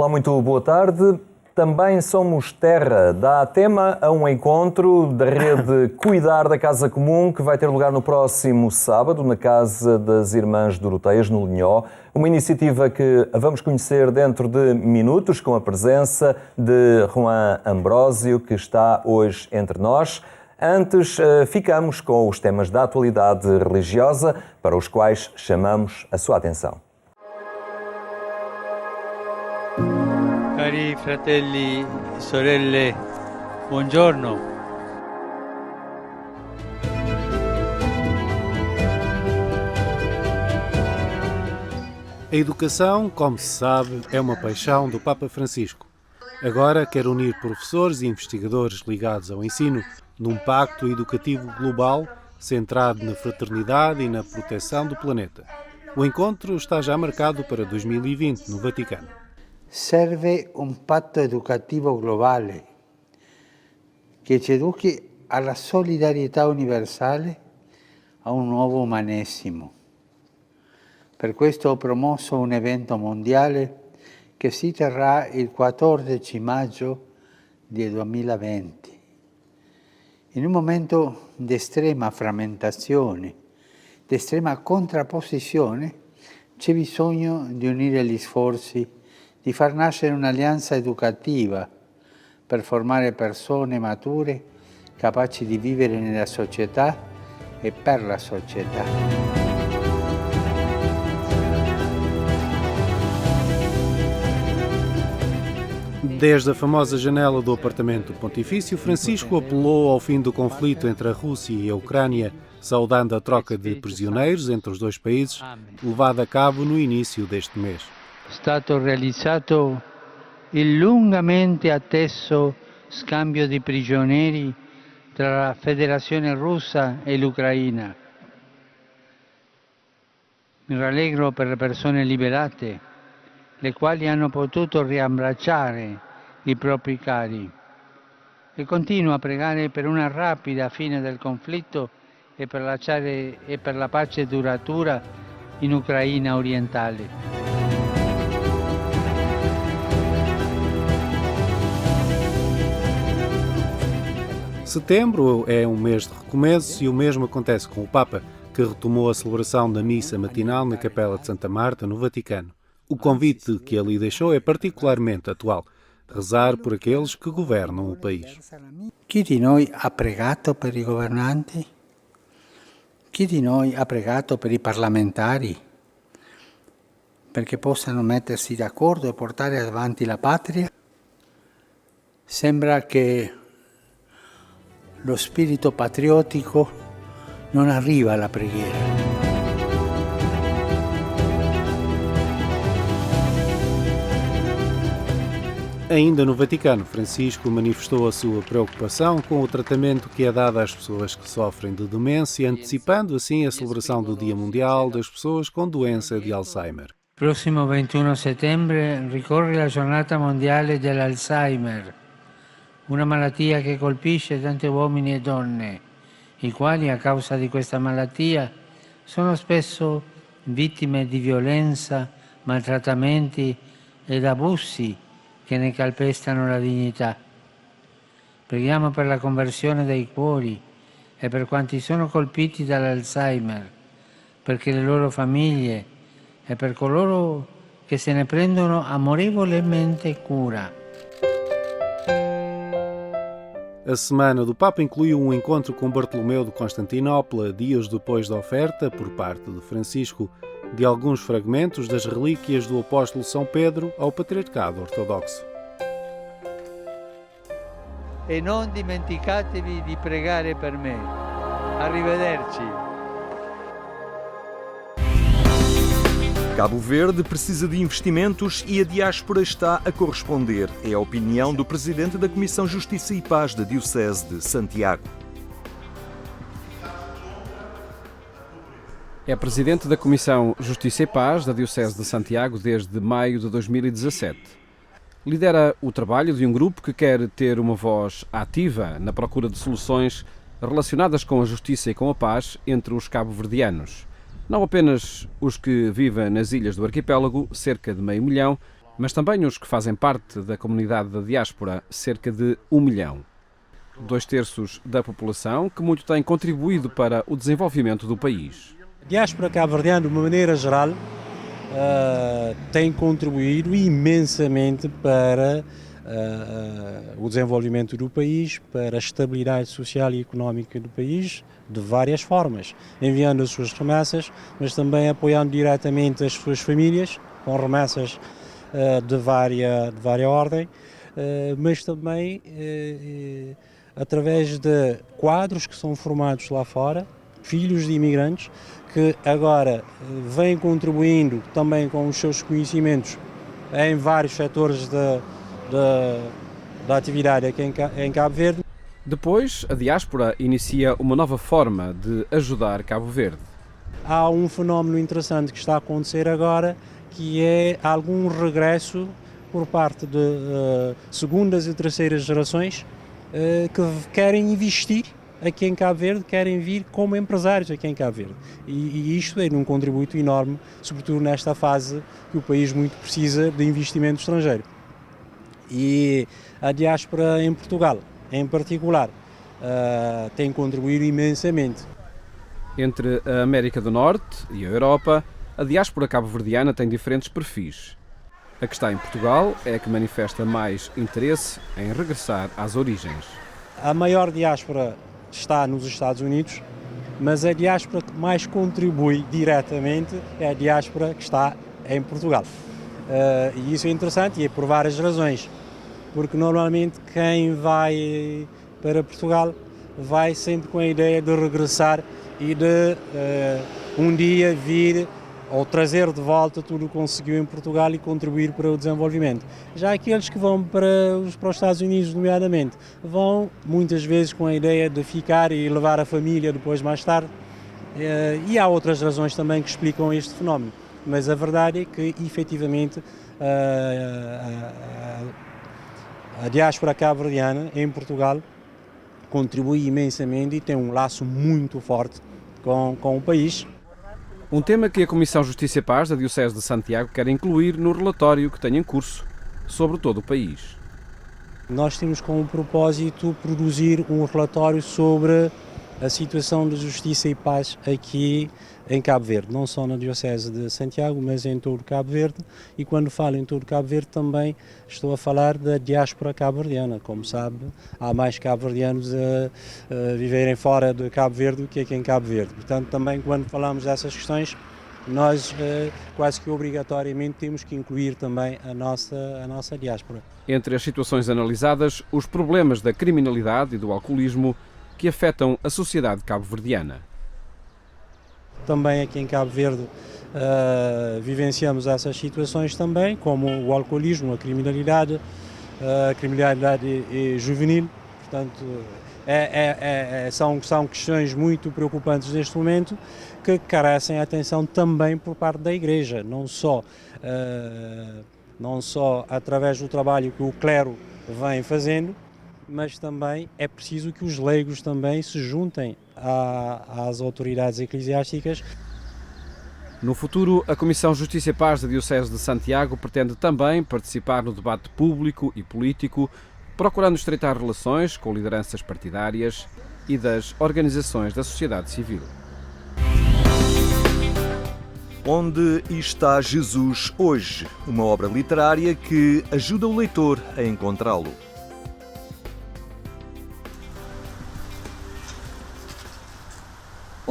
Olá, muito boa tarde. Também somos terra. Dá tema a um encontro da rede Cuidar da Casa Comum, que vai ter lugar no próximo sábado, na Casa das Irmãs Doroteias, no Linhó. Uma iniciativa que vamos conhecer dentro de minutos, com a presença de Juan Ambrósio, que está hoje entre nós. Antes, ficamos com os temas da atualidade religiosa, para os quais chamamos a sua atenção. Cari fratelli e sorelle, buongiorno. A educação, como se sabe, é uma paixão do Papa Francisco. Agora quer unir professores e investigadores ligados ao ensino num pacto educativo global centrado na fraternidade e na proteção do planeta. O encontro está já marcado para 2020 no Vaticano. Serve un patto educativo globale che ci educhi alla solidarietà universale, a un nuovo umanesimo. Per questo ho promosso un evento mondiale che si terrà il 14 maggio del 2020. In un momento di estrema frammentazione, di estrema contrapposizione, c'è bisogno di unire gli sforzi, di far nascere un'alleanza educativa per formare persone mature capaci di vivere nella società e per la società. Desde a famosa janela do apartamento pontifício, Francisco apelou ao fim do conflito entre a Rússia e a Ucrânia, saudando a troca de prisioneiros entre os dois países, levada a cabo no início deste mês. È stato realizzato il lungamente atteso scambio di prigionieri tra la Federazione Russa e l'Ucraina. Mi rallegro per le persone liberate, le quali hanno potuto riabbracciare i propri cari, e continuo a pregare per una rapida fine del conflitto e per la pace duratura in Ucraina orientale. Setembro é um mês de recomeços e o mesmo acontece com o Papa, que retomou a celebração da missa matinal na Capela de Santa Marta, no Vaticano. O convite que ali deixou é particularmente atual: rezar por aqueles que governam o país. Chi di noi ha pregato per i governanti? Chi di noi ha pregato per i parlamentari? Perché possano mettersi d'accordo e portare avanti la patria? Sembra che lo spirito patriottico non arriva alla preghiera. Ainda no Vaticano, Francisco manifestou a sua preocupação com o tratamento que é dado às pessoas que sofrem de demência, antecipando assim a celebração do Dia Mundial das Pessoas com Doença de Alzheimer. Prossimo 21 settembre ricorre la giornata mondiale dell'Alzheimer, una malattia che colpisce tanti uomini e donne, i quali a causa di questa malattia sono spesso vittime di violenza, maltrattamenti ed abusi che ne calpestano la dignità. Preghiamo per la conversione dei cuori e per quanti sono colpiti dall'Alzheimer, perché le loro famiglie e per coloro che se ne prendono amorevolmente cura. A semana do Papa incluiu um encontro com Bartolomeu de Constantinopla, dias depois da oferta, por parte de Francisco, de alguns fragmentos das relíquias do apóstolo São Pedro ao Patriarcado Ortodoxo. E non dimenticatevi di pregare per me. Arrivederci. Cabo Verde precisa de investimentos e a diáspora está a corresponder. É a opinião do presidente da Comissão Justiça e Paz da Diocese de Santiago. É presidente da Comissão Justiça e Paz da Diocese de Santiago desde maio de 2017. Lidera o trabalho de um grupo que quer ter uma voz ativa na procura de soluções relacionadas com a justiça e com a paz entre os cabo-verdianos. Não apenas os que vivem nas ilhas do arquipélago, cerca de 500 000, mas também os que fazem parte da comunidade da diáspora, cerca de 1 milhão. 2/3 da população que muito tem contribuído para o desenvolvimento do país. A diáspora cabo-verdiana, de uma maneira geral, tem contribuído imensamente para o desenvolvimento do país, para a estabilidade social e económica do país, de várias formas, enviando as suas remessas, mas também apoiando diretamente as suas famílias, com remessas de vária ordem, mas também através de quadros que são formados lá fora, filhos de imigrantes, que agora vêm contribuindo também com os seus conhecimentos em vários setores da atividade aqui em Cabo Verde. Depois, a diáspora inicia uma nova forma de ajudar Cabo Verde. Há um fenómeno interessante que está a acontecer agora, que é algum regresso por parte de segundas e terceiras gerações que querem investir aqui em Cabo Verde, querem vir como empresários aqui em Cabo Verde. E isto é um contributo enorme, sobretudo nesta fase que o país muito precisa de investimento estrangeiro. E a diáspora em Portugal, em particular, tem contribuído imensamente. Entre a América do Norte e a Europa, a diáspora cabo-verdiana tem diferentes perfis. A que está em Portugal é a que manifesta mais interesse em regressar às origens. A maior diáspora está nos Estados Unidos, mas a diáspora que mais contribui diretamente é a diáspora que está em Portugal. E isso é interessante e é por várias razões. Porque normalmente quem vai para Portugal vai sempre com a ideia de regressar e de um dia vir ou trazer de volta tudo o que conseguiu em Portugal e contribuir para o desenvolvimento. Já aqueles que vão para os Estados Unidos, nomeadamente, vão muitas vezes com a ideia de ficar e levar a família depois mais tarde. E há outras razões também que explicam este fenómeno. Mas a verdade é que, efetivamente, a diáspora cabo-verdiana em Portugal contribui imensamente e tem um laço muito forte com o país. Um tema que a Comissão Justiça e Paz da Diocese de Santiago quer incluir no relatório que tem em curso sobre todo o país. Nós temos como propósito produzir um relatório sobre a situação de justiça e paz aqui em Cabo Verde, não só na Diocese de Santiago, mas em todo Cabo Verde. E quando falo em todo Cabo Verde também estou a falar da diáspora cabo-verdiana. Como sabe, há mais cabo-verdianos a viverem fora de Cabo Verde do que aqui em Cabo Verde. Portanto, também quando falamos dessas questões, nós quase que obrigatoriamente temos que incluir também a nossa diáspora. Entre as situações analisadas, os problemas da criminalidade e do alcoolismo que afetam a sociedade cabo-verdiana. Também aqui em Cabo Verde vivenciamos essas situações também, como o alcoolismo, a criminalidade juvenil. Portanto, são questões muito preocupantes neste momento que carecem de atenção também por parte da Igreja, não só através do trabalho que o clero vem fazendo, mas também é preciso que os leigos também se juntem às autoridades eclesiásticas. No futuro, a Comissão Justiça e Paz da Diocese de Santiago pretende também participar no debate público e político, procurando estreitar relações com lideranças partidárias e das organizações da sociedade civil. Onde está Jesus hoje? Uma obra literária que ajuda o leitor a encontrá-lo.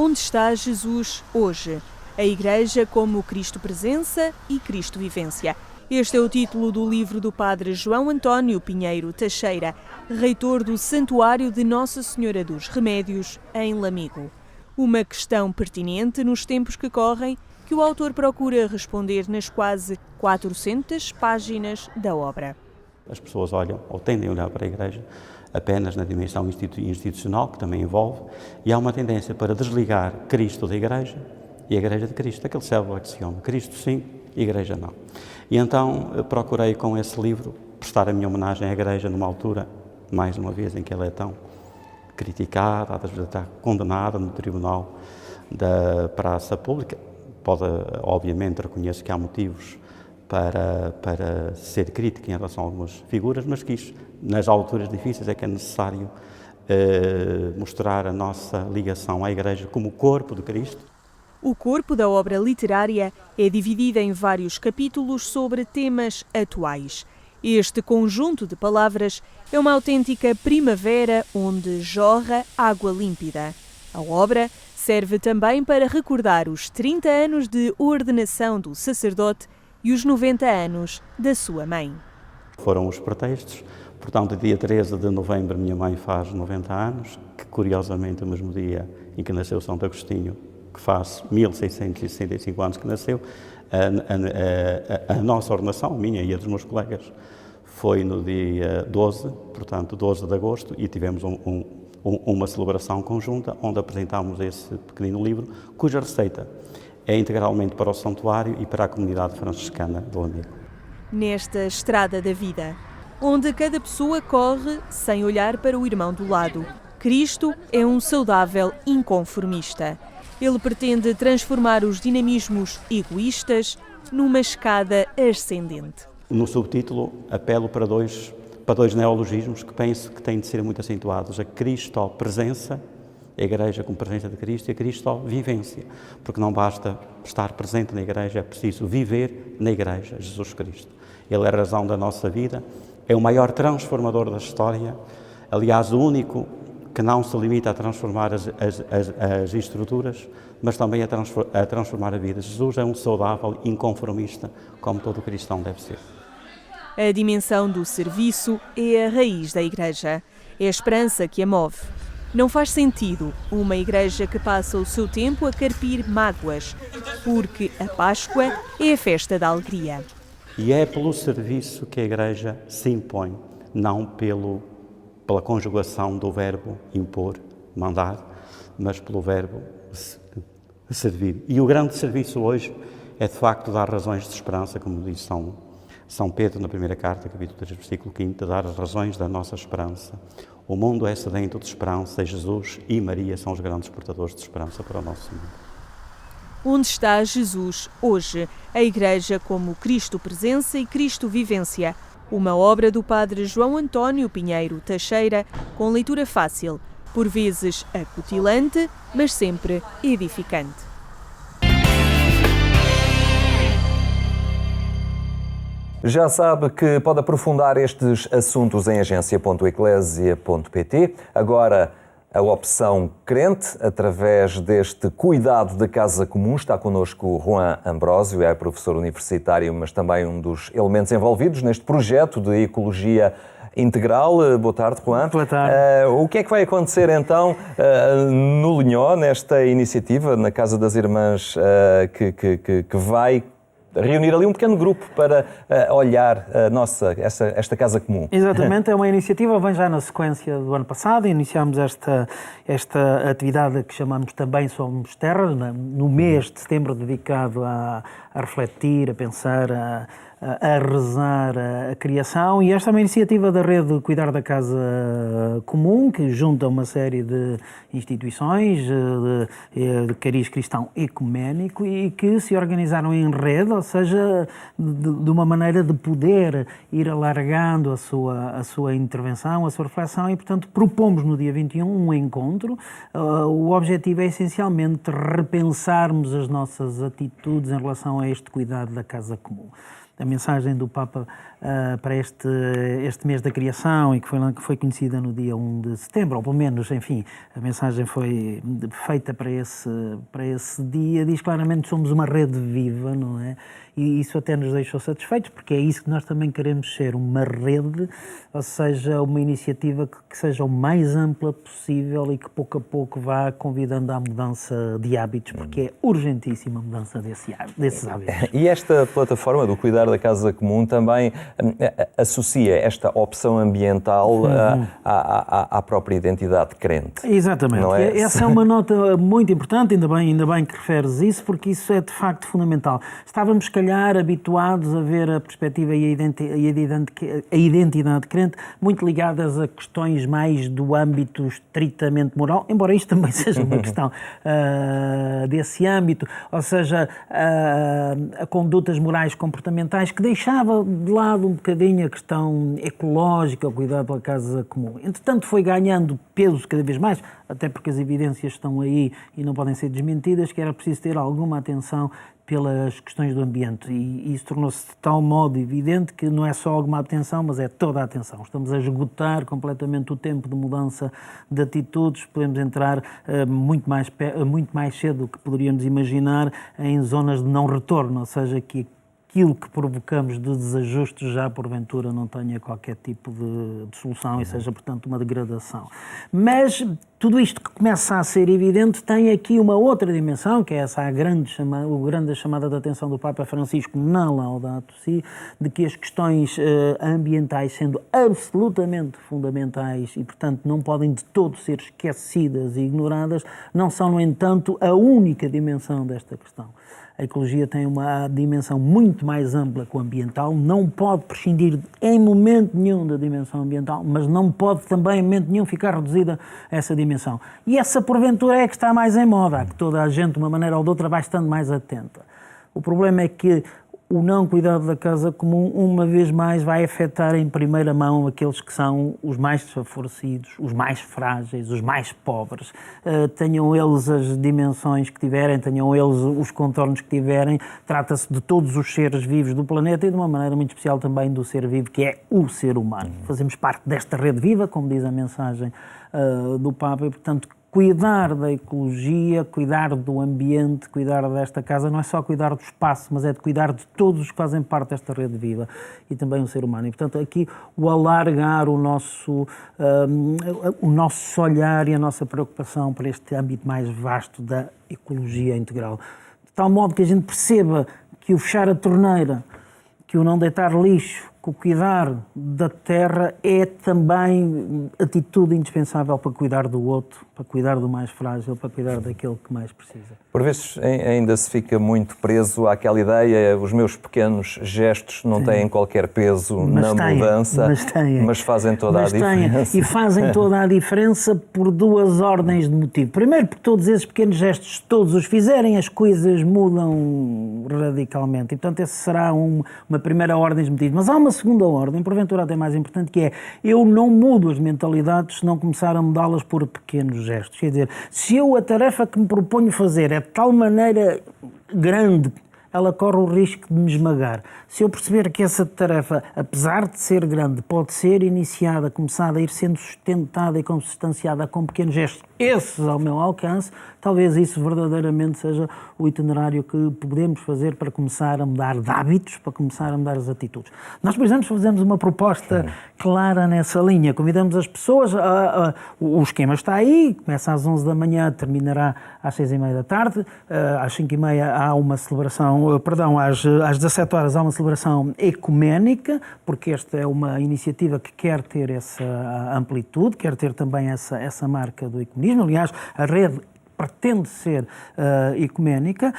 Onde está Jesus hoje? A Igreja como Cristo Presença e Cristo Vivência. Este é o título do livro do padre João António Pinheiro Teixeira, reitor do Santuário de Nossa Senhora dos Remédios, em Lamigo. Uma questão pertinente nos tempos que correm, que o autor procura responder nas quase 400 páginas da obra. As pessoas olham ou tendem a olhar para a Igreja apenas na dimensão institucional, que também envolve, e há uma tendência para desligar Cristo da Igreja e a Igreja de Cristo, aquele céu axioma, Cristo sim, Igreja não. E então procurei com esse livro prestar a minha homenagem à Igreja numa altura, mais uma vez, em que ela é tão criticada, às vezes está condenada no tribunal da praça pública. Obviamente, reconheço que há motivos para ser crítico em relação a algumas figuras, mas quis, nas alturas difíceis, é que é necessário mostrar a nossa ligação à Igreja como corpo de Cristo. O corpo da obra literária é dividido em vários capítulos sobre temas atuais. Este conjunto de palavras é uma autêntica primavera onde jorra água límpida. A obra serve também para recordar os 30 anos de ordenação do sacerdote e os 90 anos da sua mãe. Foram os pretextos. Portanto, dia 13 de novembro, minha mãe faz 90 anos, que curiosamente é o mesmo dia em que nasceu Santo Agostinho, que faz 1665 anos que nasceu. A nossa ordenação, minha e a dos meus colegas, foi no dia 12, portanto 12 de agosto, e tivemos uma celebração conjunta onde apresentámos esse pequenino livro, cuja receita é integralmente para o santuário e para a comunidade franciscana do Lamego. Nesta estrada da vida, onde cada pessoa corre sem olhar para o irmão do lado, Cristo é um saudável inconformista. Ele pretende transformar os dinamismos egoístas numa escada ascendente. No subtítulo, apelo para dois neologismos que penso que têm de ser muito acentuados: a Cristo-presença, a Igreja como presença de Cristo, e a Cristo-vivência, porque não basta estar presente na Igreja, é preciso viver na Igreja, Jesus Cristo. Ele é a razão da nossa vida, é o maior transformador da história, aliás, o único que não se limita a transformar as estruturas, mas também a transformar a vida. Jesus é um saudável inconformista, como todo cristão deve ser. A dimensão do serviço é a raiz da Igreja. É a esperança que a move. Não faz sentido uma Igreja que passa o seu tempo a carpir mágoas, porque a Páscoa é a festa da alegria. E é pelo serviço que a Igreja se impõe, não pela conjugação do verbo impor, mandar, mas pelo verbo servir. E o grande serviço hoje é, de facto, dar razões de esperança, como diz São Pedro na primeira carta, capítulo 3, versículo 5, dar as razões da nossa esperança. O mundo é sedento de esperança e Jesus e Maria são os grandes portadores de esperança para o nosso mundo. Onde está Jesus hoje? A Igreja como Cristo Presença e Cristo Vivência. Uma obra do padre João António Pinheiro Teixeira, com leitura fácil, por vezes acutilante, mas sempre edificante. Já sabe que pode aprofundar estes assuntos em agência.eclésia.pt. Agora, a opção crente, através deste cuidado da casa comum. Está connosco Juan Ambrósio, é professor universitário, mas também um dos elementos envolvidos neste projeto de ecologia integral. Boa tarde, Juan. Boa tarde. O que é que vai acontecer então no Linhó, nesta iniciativa, na Casa das Irmãs, que vai reunir ali um pequeno grupo para olhar esta casa comum? Exatamente, é uma iniciativa, vem já na sequência do ano passado. Iniciámos esta atividade que chamamos Também Somos Terra, no mês de setembro, dedicado a refletir, a pensar, a rezar a criação, e esta é uma iniciativa da Rede Cuidar da Casa Comum, que junta uma série de instituições de cariz cristão ecuménico e que se organizaram em rede, ou seja, de uma maneira de poder ir alargando a sua intervenção, a sua reflexão, e portanto propomos no dia 21 um encontro. O objetivo é essencialmente repensarmos as nossas atitudes em relação a este cuidado da casa comum. A mensagem do Papa para este mês da criação, e que foi conhecida no dia 1 de setembro, ou pelo menos, enfim, a mensagem foi feita para esse dia, diz claramente que somos uma rede viva, não é? E isso até nos deixou satisfeitos, porque é isso que nós também queremos ser, uma rede, ou seja, uma iniciativa que seja o mais ampla possível e que pouco a pouco vá convidando à mudança de hábitos, porque é urgentíssima a mudança desses hábitos. E esta plataforma do Cuidar da Casa Comum também associa esta opção ambiental à própria identidade crente. Exatamente. Não é? Essa é uma nota muito importante, ainda bem que referes isso, porque isso é de facto fundamental. Estávamos, se calhar, habituados a ver a perspectiva e a identidade crente muito ligadas a questões mais do âmbito estritamente moral, embora isto também seja uma questão desse âmbito, ou seja, a condutas morais comportamentais, ambientais, que deixava de lado um bocadinho a questão ecológica, o cuidado pela casa comum. Entretanto, foi ganhando peso cada vez mais, até porque as evidências estão aí e não podem ser desmentidas, que era preciso ter alguma atenção pelas questões do ambiente, e isso tornou-se de tal modo evidente que não é só alguma atenção, mas é toda a atenção. Estamos a esgotar completamente o tempo de mudança de atitudes, podemos entrar muito mais cedo do que poderíamos imaginar em zonas de não retorno, ou seja, que aquilo que provocamos de desajustes já porventura não tenha qualquer tipo de solução e seja, portanto, uma degradação. Mas tudo isto que começa a ser evidente tem aqui uma outra dimensão, que é essa a grande chamada de atenção do Papa Francisco na Laudato Si, de que as questões ambientais, sendo absolutamente fundamentais e, portanto, não podem de todo ser esquecidas e ignoradas, não são, no entanto, a única dimensão desta questão. A ecologia tem uma dimensão muito mais ampla que o ambiental, não pode prescindir em momento nenhum da dimensão ambiental, mas não pode também em momento nenhum ficar reduzida a essa dimensão. E essa, porventura, é que está mais em moda, que toda a gente, de uma maneira ou de outra, vai estando mais atenta. O problema é que o não cuidado da casa comum, uma vez mais, vai afetar em primeira mão aqueles que são os mais desfavorecidos, os mais frágeis, os mais pobres. Tenham eles as dimensões que tiverem, tenham eles os contornos que tiverem, trata-se de todos os seres vivos do planeta e, de uma maneira muito especial, também do ser vivo, que é o ser humano. Fazemos parte desta rede viva, como diz a mensagem do Papa, e, portanto, cuidar da ecologia, cuidar do ambiente, cuidar desta casa, não é só cuidar do espaço, mas é de cuidar de todos os que fazem parte desta rede viva e também o ser humano. E, portanto, aqui o alargar o nosso olhar e a nossa preocupação para este âmbito mais vasto da ecologia integral. De tal modo que a gente perceba que o fechar a torneira, que o não deitar lixo, que o cuidar da terra é também atitude indispensável para cuidar do outro, para cuidar do mais frágil, para cuidar daquele que mais precisa. Por vezes ainda se fica muito preso àquela ideia, os meus pequenos gestos não têm qualquer peso mudança, mas fazem toda a diferença. E fazem toda a diferença por duas ordens de motivo. Primeiro, porque todos esses pequenos gestos, se todos os fizerem, as coisas mudam radicalmente. E, portanto, essa será uma primeira ordem de motivo. Mas há uma segunda ordem, porventura até mais importante, que é: eu não mudo as mentalidades se não começar a mudá-las por pequenos gestos. Quer dizer, se eu a tarefa que me proponho fazer é de tal maneira grande, ela corre o risco de me esmagar. Se eu perceber que essa tarefa, apesar de ser grande, pode ser iniciada, começada a ir sendo sustentada e consubstanciada com pequenos gestos, esses ao meu alcance, talvez isso verdadeiramente seja o itinerário que podemos fazer para começar a mudar de hábitos, para começar a mudar as atitudes. Nós, por exemplo, fazemos uma proposta clara nessa linha. Convidamos as pessoas, o esquema está aí, começa às 11 da manhã, terminará às 6h30 da tarde, às 5h30 há uma celebração, às 17 horas há uma celebração ecuménica, porque esta é uma iniciativa que quer ter essa amplitude, quer ter também essa marca do ecumenismo. Aliás, a rede pretende ser ecuménica.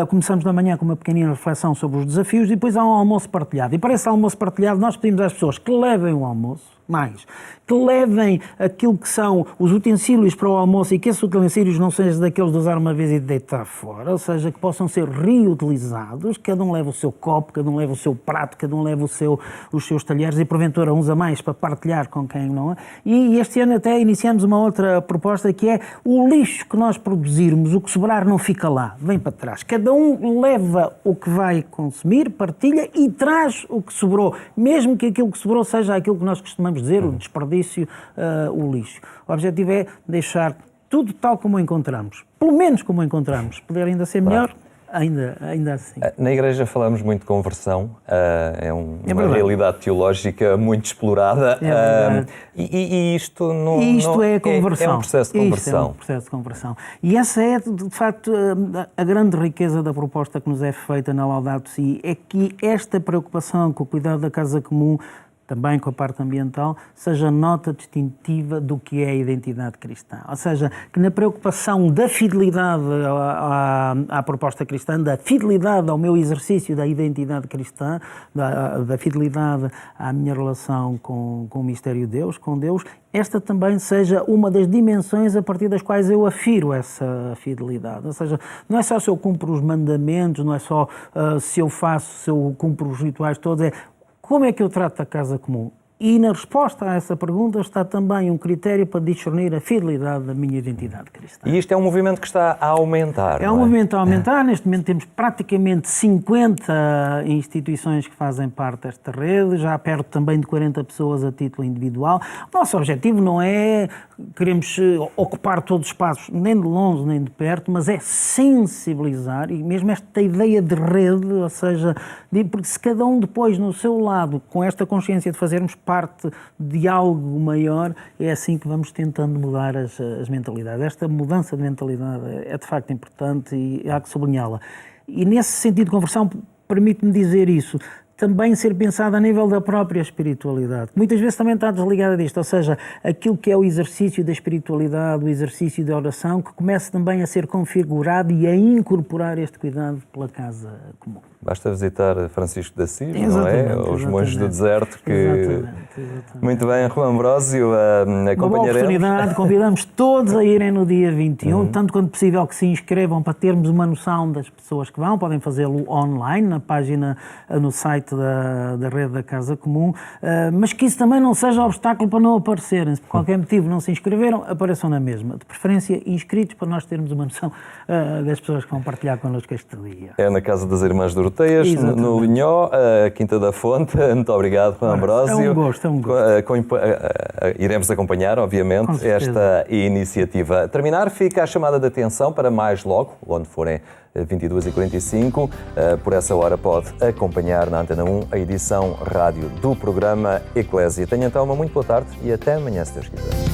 Começamos na manhã com uma pequenina reflexão sobre os desafios e depois há um almoço partilhado. E para esse almoço partilhado nós pedimos às pessoas que levem o almoço, que levem aquilo que são os utensílios para o almoço e que esses utensílios não sejam daqueles de usar uma vez e de deitar fora, ou seja, que possam ser reutilizados, cada um leva o seu copo, cada um leva o seu prato, cada um leva os seus talheres e porventura uns a mais para partilhar com quem não é. E este ano até iniciamos uma outra proposta que é: o lixo que nós produzirmos, o que sobrar não fica lá, vem para trás. Cada um leva o que vai consumir, partilha e traz o que sobrou, mesmo que aquilo que sobrou seja aquilo que nós costumamos dizer, o desperdício, o lixo. O objetivo é deixar tudo tal como o encontramos, pelo menos como o encontramos. Poder ainda ser melhor, ainda assim. Na Igreja falamos muito de conversão, é uma realidade teológica muito explorada, e isto é a conversão. É um processo de conversão. É um processo de conversão. E essa é, de facto, a grande riqueza da proposta que nos é feita na Laudato Si, é que esta preocupação com o cuidado da casa comum também com a parte ambiental, seja nota distintiva do que é a identidade cristã. Ou seja, que na preocupação da fidelidade à proposta cristã, da fidelidade ao meu exercício da identidade cristã, da fidelidade à minha relação com o mistério de Deus, com Deus, esta também seja uma das dimensões a partir das quais eu afiro essa fidelidade. Ou seja, não é só se eu cumpro os mandamentos, não é só se eu cumpro os rituais todos, é como é que eu trato a casa comum? E na resposta a essa pergunta está também um critério para discernir a fidelidade da minha identidade cristã. E isto é um movimento que está a aumentar, É um movimento a aumentar. Neste momento temos praticamente 50 instituições que fazem parte desta rede, já perto também de 40 pessoas a título individual. O nosso objetivo não é queremos ocupar todos os espaços, nem de longe nem de perto, mas é sensibilizar, e mesmo esta ideia de rede, ou seja, porque se cada um depois no seu lado, com esta consciência de fazermos parte de algo maior, é assim que vamos tentando mudar as mentalidades. Esta mudança de mentalidade é de facto importante e há que sublinhá-la. E nesse sentido de conversão, permite-me dizer isso, também ser pensada a nível da própria espiritualidade. Muitas vezes também está desligada disto, ou seja, aquilo que é o exercício da espiritualidade, o exercício da oração, que comece também a ser configurado e a incorporar este cuidado pela casa comum. Basta visitar Francisco de Assis, não é? Os monges do deserto que... Exatamente. Muito bem, Juan Ambrósio, acompanharemos. Uma boa oportunidade, convidamos todos a irem no dia 21, tanto quanto possível que se inscrevam para termos uma noção das pessoas que vão, podem fazê-lo online, na página, no site da Rede da Casa Comum, mas que isso também não seja obstáculo para não aparecerem. Se por qualquer motivo não se inscreveram, apareçam na mesma. De preferência, inscritos para nós termos uma noção das pessoas que vão partilhar connosco este dia. É na Casa das Irmãs Doroteias, no Linhó, Quinta da Fonte. Muito obrigado, Juan Ambrósio. É um gosto. Iremos acompanhar, obviamente, esta iniciativa. A terminar, fica a chamada de atenção para mais logo, onde forem 22h45. Por essa hora pode acompanhar na Antena 1 a edição rádio do programa Eclésia. Tenha então uma muito boa tarde e até amanhã, se Deus quiser.